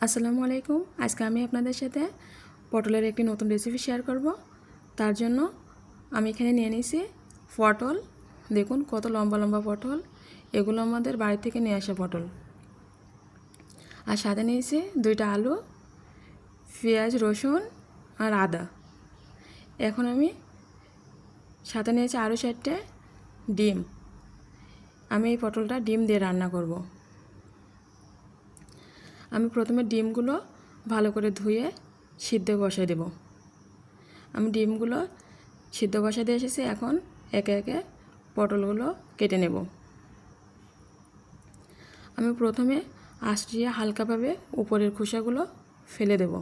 আসসালামু আলাইকুম। আজকে আমি আপনাদের সাথে পটলের একটি নতুন রেসিপি শেয়ার করব। তার জন্য আমি এখানে নিয়ে নিয়েছি পটল। দেখুন কত লম্বা লম্বা পটল, এগুলো আমাদের বাড়ি থেকে নিয়ে আসা পটল। আর সাথে নিয়েছি 2টা আলু, পেঁয়াজ, রসুন আর আদা। এখন আমি সাথে নিয়েছি আরও 4টে ডিম। আমি এই পটলটা ডিম দিয়ে রান্না করব। আমি প্রথমে ডিমগুলো ভালো করে ধুয়ে সিদ্ধ বসাই দেব। আমি ডিমগুলো সিদ্ধ বসাই দিয়ে এসেছি। এখন একে একে পটলগুলো কেটে নেব। আমি প্রথমে আঁচ দিয়ে হালকাভাবে উপরের খোসাগুলো ফেলে দেব।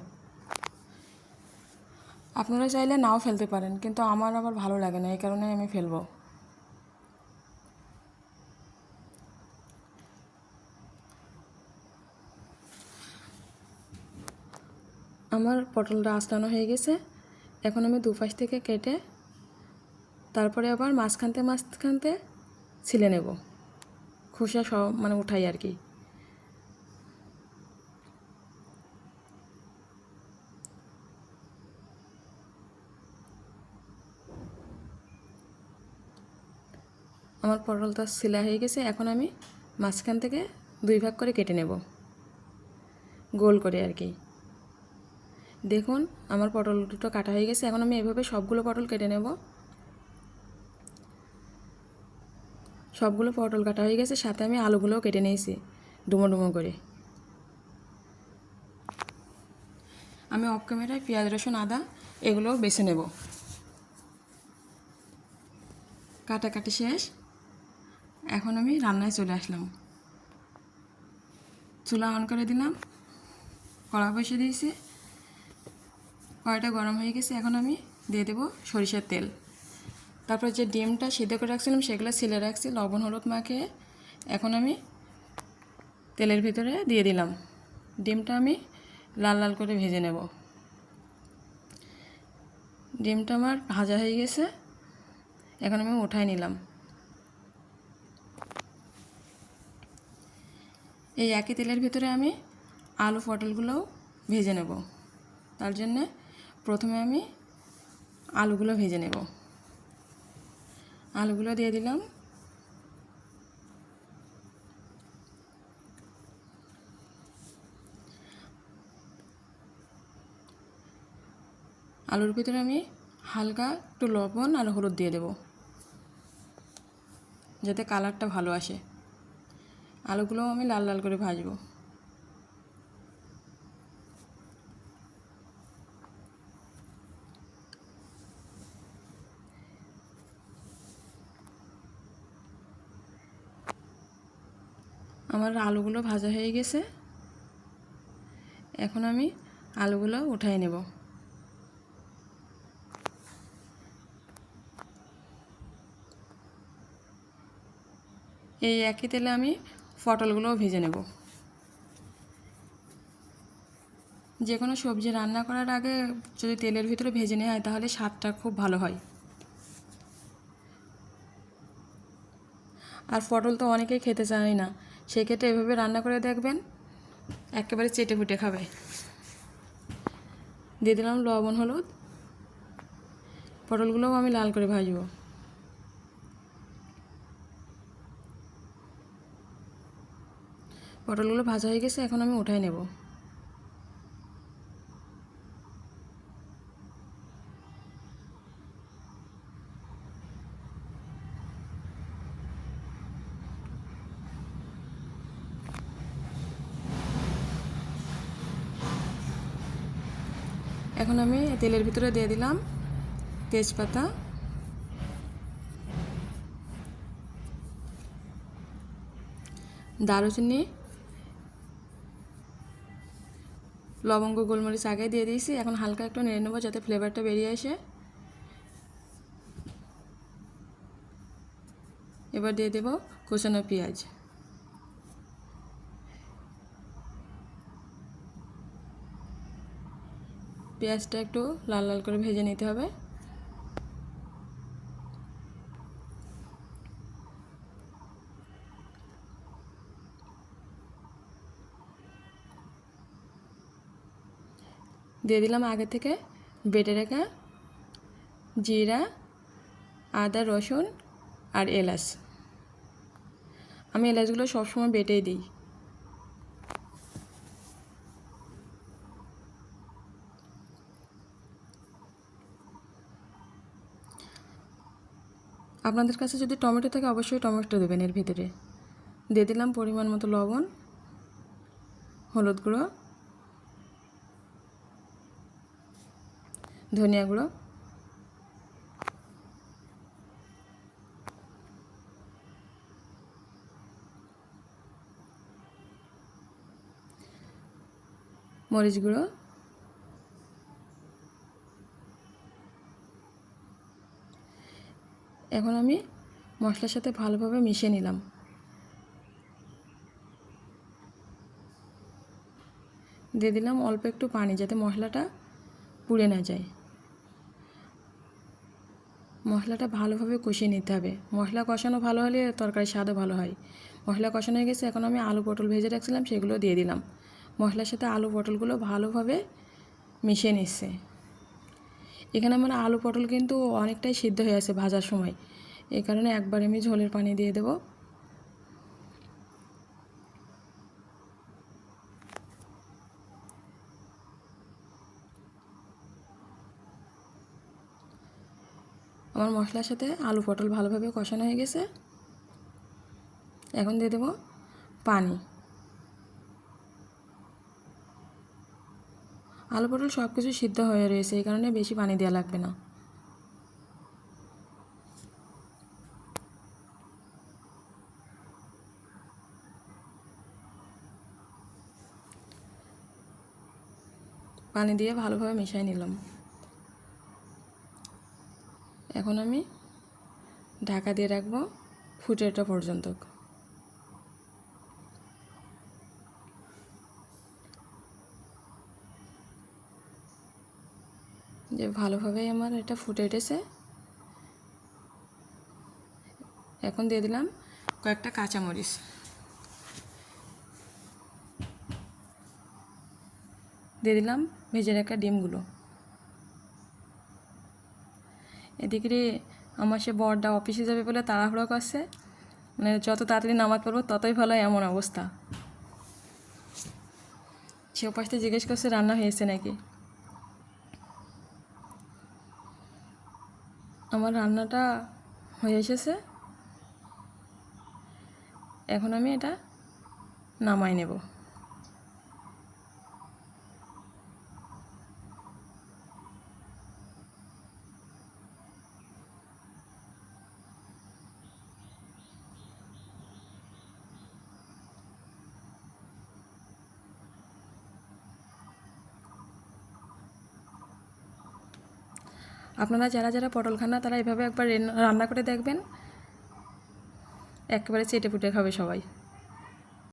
আপনারা চাইলে নাও ফেলতে পারেন, কিন্তু আমার আবার ভালো লাগে না, এই কারণে আমি ফেলবো। আমার পটলটা আঁচড়ানো হয়ে গেছে। এখন আমি দুপাশ থেকে কেটে তারপরে আবার মাঝখানতে ছিলে নেব, খোসা সব উঠাই আর কি। আমার পটলটা ছিলা হয়ে গেছে। এখন আমি মাঝখান থেকে 2 ভাগ করে কেটে নেব, গোল করে আর কি। দেখুন আমার পটল দুটো কাটা হয়ে গেছে। এখন আমি এভাবে সবগুলো পটল কেটে নেব। সবগুলো পটল কাটা হয়ে গেছে, সাথে আমি আলুগুলোও কেটে নিয়েছি ডুমো ডুমো করে। আমি অফ ক্যামেরায় পেঁয়াজ, রসুন, আদা এগুলোও বেছে নেব। কাটাকাটি শেষ। এখন আমি রান্নায় চলে আসলাম। চুলা অন করে দিলাম, কড়া বসিয়ে দিয়েছি। কড়াইটা গরম হয়ে গেছে। এখন আমি দিয়ে দেবো সরিষার তেল। তারপর যে ডিমটা সিদ্ধ করে রাখছিলাম সেগুলো ছিলে রাখছি লবণ হলুদ মাখিয়ে। এখন আমি তেলের ভিতরে দিয়ে দিলাম। ডিমটা আমি লাল লাল করে ভেজে নেব। ডিমটা আমার ভাজা হয়ে গেছে। এখন আমি উঠাই নিলাম। এই একই তেলের ভিতরে আমি আলু পটলগুলোও ভেজে নেব। তার জন্যে প্রথমে আমি আলুগুলো ভেজে নেব। আলুগুলো দিয়ে দিলাম। আলুর ভিতরে আমি হালকা একটু লবণ আর হলুদ দিয়ে দেব, যাতে কালারটা ভালো আসে। আলুগুলোও আমি লাল লাল করে ভাজবো। আমার আলুগুলো ভাজা হয়ে গেছে। এখন আমি আলুগুলো উঠাই নেব। এই একই তেলে আমি পটলগুলোও ভেজে নেব। যে কোনো সবজি রান্না করার আগে যদি তেলের ভিতরে ভেজে নেওয়া হয় তাহলে স্বাদটা খুব ভালো হয়। আর পটল তো অনেকেই খেতে চায় না, সেক্ষেত্রে এভাবে রান্না করে দেখবেন, একেবারে চেটে ফুটে খাবে। দিয়ে দিলাম লবণ হলুদ। পটলগুলোও আমি লাল করে ভাজবো। পটলগুলো ভাজা হয়ে গেছে। এখন আমি উঠাই নেব। এখন আমি তেলের ভিতরে দিয়ে দিলাম তেজপাতা, দারুচিনি, লবঙ্গ, গোলমরিচ আগে দিয়ে দিয়েছি। এখন হালকা একটু নেড়ে নেবো যাতে ফ্লেভারটা বেরিয়ে আসে। এবার দিয়ে দেব কুচানো পেঁয়াজ। পেঁয়াজটা একটু লাল লাল করে ভেজে নিতে হবে। দিয়ে দিলাম আগে থেকে বেটে রাখা জিরা, আদা, রসুন আর এলাচ। আমি এলাচগুলো সবসময় বেটেই দিই। আপনাদের কাছে যদি টমেটো থাকে অবশ্যই টমেটো দেবেন এর ভিতরে। দিয়ে দিলাম পরিমাণ মতো লবণ, হলুদ গুঁড়ো, ধনিয়া গুঁড়ো, মরিচ গুঁড়ো, এখন আমি মশলার সাথে ভালোভাবে মিশিয়ে নিলাম। দিয়ে দিলাম অল্প একটু পানি যাতে মশলাটা পুড়ে না যায়। মশলাটা ভালোভাবে কষিয়ে নিতে হবে। মশলা কষানো ভালো হলে তরকারির স্বাদও ভালো হয়। মশলা কষানো হয়ে গেছে, এখন আমি আলু পটল ভেজে রাখছিলাম সেগুলো দিয়ে দিলাম। মশলার সাথে আলু পটলগুলো ভালোভাবে মিশিয়ে নিচ্ছে। এখানে আমার আলু পটল কিন্তু অনেকটাই সিদ্ধ হয়ে আছে ভাজার সময়, এই কারণে একবার আমি ঝোলের পানি দিয়ে দেব। আমার মশলার সাথে আলু পটল ভালোভাবে কষানো হয়ে গেছে, এখন দিয়ে দেব পানি। আলু পটল সব কিছু সিদ্ধ হয়ে রয়েছে, এই কারণে বেশি পানি দেওয়া লাগবে না। পানি দিয়ে ভালোভাবে মিশিয়ে নিলাম। এখন আমি ঢাকা দিয়ে রাখবো ফুটে ওঠা পর্যন্ত। যে ভালোভাবে আমার এটা ফুটে উঠেছে, এখন দিয়ে দিলাম কয়েকটা কাঁচামরিচ। দিয়ে দিলাম ভেজে রাখা ডিমগুলো। এদিকে আমার সে বড়টা অফিসে যাবে বলে তাড়াহুড়ো করছে, মানে যত তাড়াতাড়ি নামাজ পড়বো ততই ভালো, এমন অবস্থা। সে ওপাশ থেকে জিজ্ঞেস করছে রান্না হয়েছে নাকি। আমার রান্নাটা হয়ে এসেছে, এখন আমি এটা নামাই নেব। আপনারা যারা যারা পটল খান না তারা এভাবে একবার রান্না করে দেখবেন, একেবারে চেটে পুটে খাবে সবাই।